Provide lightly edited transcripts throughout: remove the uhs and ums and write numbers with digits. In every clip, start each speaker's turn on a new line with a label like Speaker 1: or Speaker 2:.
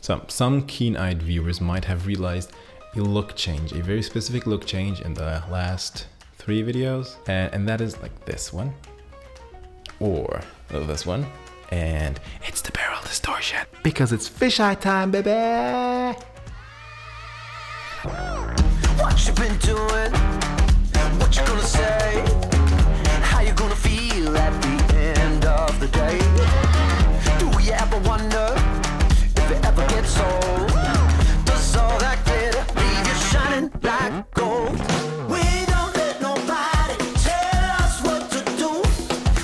Speaker 1: So some keen-eyed viewers might have realized a look change, a very specific look change in the last 3 videos. And that is like this one, or this one. And it's the barrel distortion, because it's fisheye time, baby!
Speaker 2: What you been doing? What you gonna say? How you gonna feel at the end of the day? Do you ever wonder if it ever gets old? Does all that glitter leave you shining like gold? We don't let nobody tell us what to do.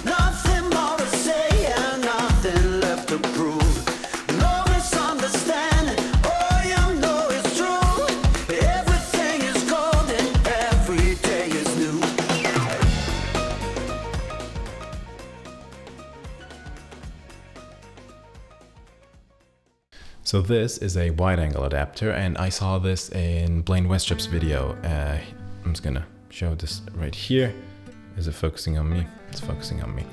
Speaker 2: Nothing more to say and nothing left to prove. No misunderstanding, all you know is true. Everything is golden, every day is new.
Speaker 1: So this is a wide angle adapter, and I saw this in Blaine Westropp's video. I'm just gonna show this right here. Is it focusing on me? It's focusing on me.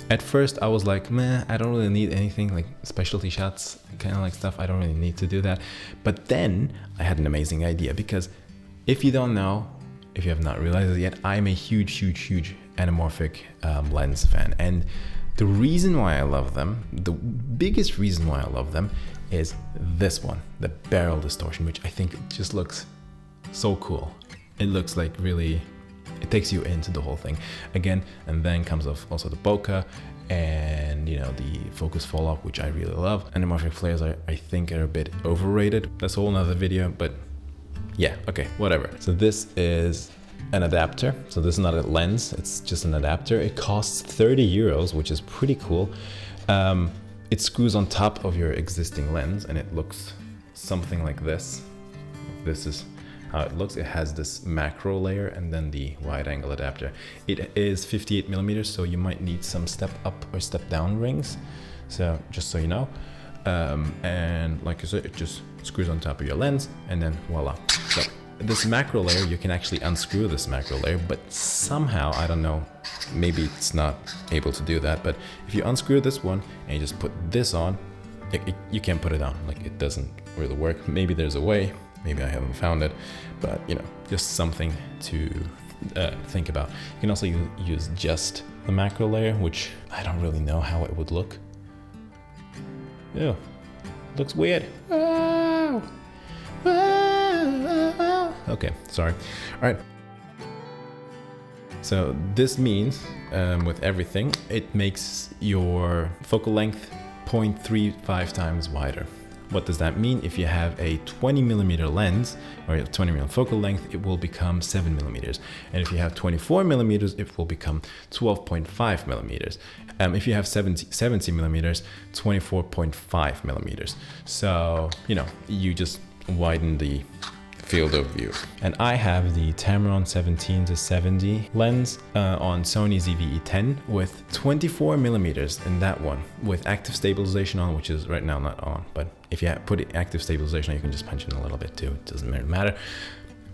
Speaker 1: At first I was like, meh, I don't really need anything like specialty shots, kind of like stuff. I don't really need to do that. But then I had an amazing idea, because if you don't know, if you have not realized it yet, I'm a huge anamorphic lens fan. And the reason why I love them, the biggest reason why I love them, is this one, the barrel distortion, which I think just looks so cool. It looks like really, it takes you into the whole thing again. And then comes also the bokeh and, you know, the focus fall off, which I really love. Anamorphic flares I think are a bit overrated. That's a whole nother video, but yeah, okay, whatever. So this is an adapter. So this is not a lens, it's just an adapter. It costs 30 euros, which is pretty cool. It screws on top of your existing lens, and it looks something like this. This is how it looks. It has this macro layer and then the wide angle adapter. It is 58 millimeters, so you might need some step up or step down rings. So just so you know. And like I said, it just screws on top of your lens, and then voila. So this macro layer, you can actually unscrew this macro layer, but somehow, I don't know, maybe it's not able to do that, but if you unscrew this one and you just put this on, you can't put it on. Like, it doesn't really work. Maybe there's a way, maybe I haven't found it, but you know, just something to think about. You can also use just the macro layer, which I don't really know how it would look. Ew, looks weird. Wow. Okay, sorry. All right. So this means with everything, it makes your focal length 0.35 times wider. What does that mean? If you have a 20 millimeter lens or a 20 millimeter focal length, it will become 7 millimeters. And if you have 24 millimeters, it will become 12.5 millimeters. If you have 70 millimeters, 24.5 millimeters. So, you know, you just widen the field of view. And I have the Tamron 17-70 lens on Sony ZV-E10 with 24 millimeters in that one, with active stabilization on, which is right now not on, but if you put it active stabilization on, you can just punch in a little bit too. It doesn't really matter.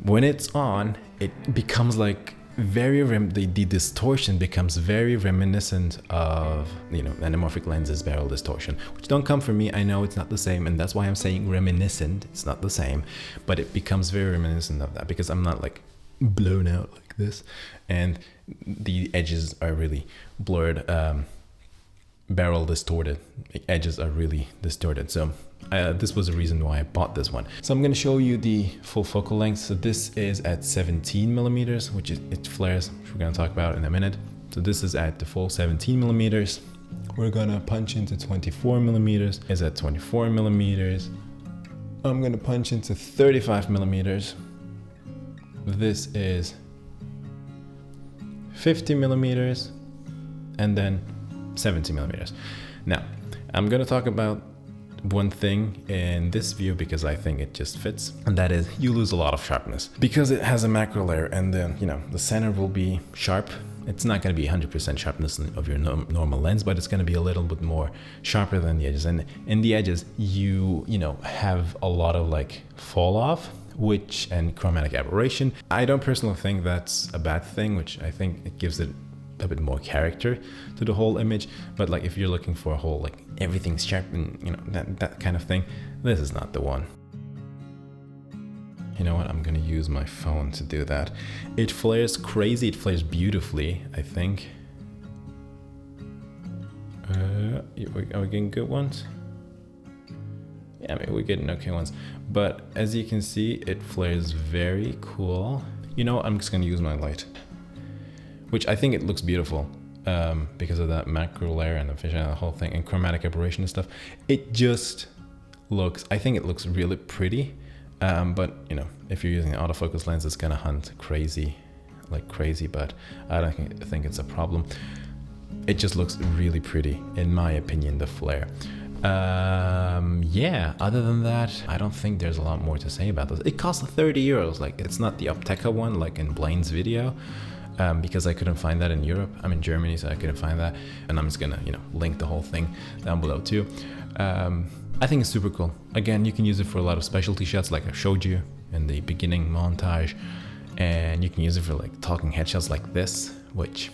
Speaker 1: When it's on, it becomes like the distortion becomes very reminiscent of, you know, anamorphic lenses barrel distortion, which don't come from me. I know it's not the same, and that's why I'm saying reminiscent. It's not the same, but it becomes very reminiscent of that, because I'm not like blown out like this, and the edges are really blurred, barrel distorted. The edges are really distorted. So this was the reason why I bought this one. So I'm going to show you the full focal length. So this is at 17 millimeters, which it flares, which we're going to talk about in a minute. So this is at the full 17 millimeters. We're going to punch into 24 millimeters. Is at 24 millimeters. I'm going to punch into 35 millimeters. This is 50 millimeters, and then 70 millimeters. Now, I'm going to talk about one thing in this view because I think it just fits, and that is you lose a lot of sharpness because it has a macro layer, and then, you know, the center will be sharp. It's not going to be 100% sharpness of your normal lens, but it's going to be a little bit more sharper than the edges. And in the edges, you know, have a lot of like fall off, and chromatic aberration. I don't personally think that's a bad thing, which I think it gives it a bit more character to the whole image. But like if you're looking for a whole like everything's sharp and, you know, that kind of thing, This is not the one. You know what? I'm gonna use my phone to do that. It flares crazy. It flares beautifully, I think. Are we getting good ones? Yeah, I mean, we're getting okay ones. But as you can see, it flares very cool. You know what? I'm just gonna use my light, which I think it looks beautiful because of that macro layer and the fisheye and the whole thing and chromatic aberration and stuff. It just looks, I think it looks really pretty. But you know, if you're using an autofocus lens, it's gonna hunt crazy, like crazy, but I don't think it's a problem. It just looks really pretty, in my opinion, the flare. Yeah, other than that, I don't think there's a lot more to say about this. It costs 30 euros, like it's not the Opteka one, like in Blaine's video, because I couldn't find that in Europe. I'm in Germany, so I couldn't find that. And I'm just gonna, you know, link the whole thing down below too. I think it's super cool. Again, you can use it for a lot of specialty shots like I showed you in the beginning montage. And you can use it for like talking headshots like this, which,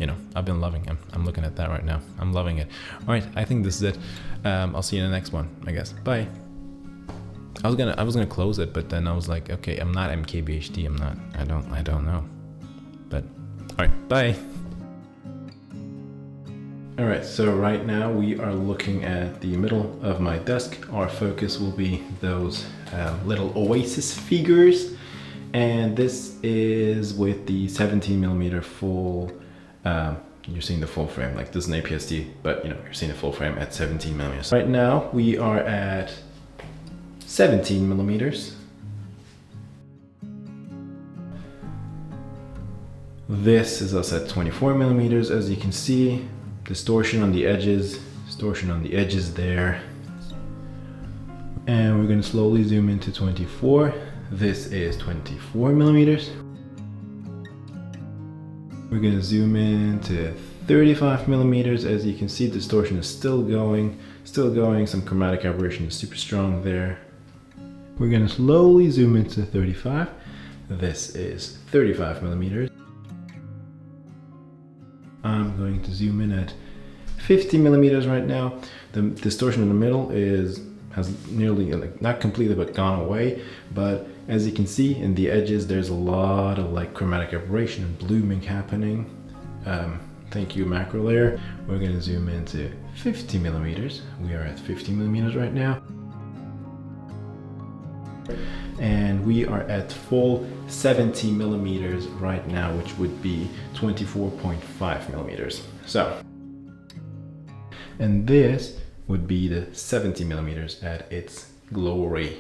Speaker 1: you know, I've been loving. I'm looking at that right now. I'm loving it. All right, I think this is it. I'll see you in the next one, I guess. Bye. I was gonna close it, but then I was like, okay, I'm not MKBHD. I don't know. But all right, bye. Alright, so right now we are looking at the middle of my desk. Our focus will be those little Oasis figures. And this is with the 17mm full, you're seeing the full frame, like this is an APS-C, but you know, you're seeing the full frame at 17mm. Right now we are at 17mm. This is us at 24mm, as you can see. Distortion on the edges there. And we're gonna slowly zoom into 24. This is 24mm. We're gonna zoom in to 35mm. As you can see, distortion is still going. Some chromatic aberration is super strong there. We're gonna slowly zoom into 35. This is 35mm. I'm going to zoom in at 50mm right now. The distortion in the middle has nearly, like, not completely, but gone away. But as you can see in the edges, there's a lot of like chromatic aberration and blooming happening. Thank you, macro layer. We're going to zoom into 50mm. We are at 50mm right now. And we are at full 70mm right now, which would be 24.5mm. So, and this would be the 70mm at its glory.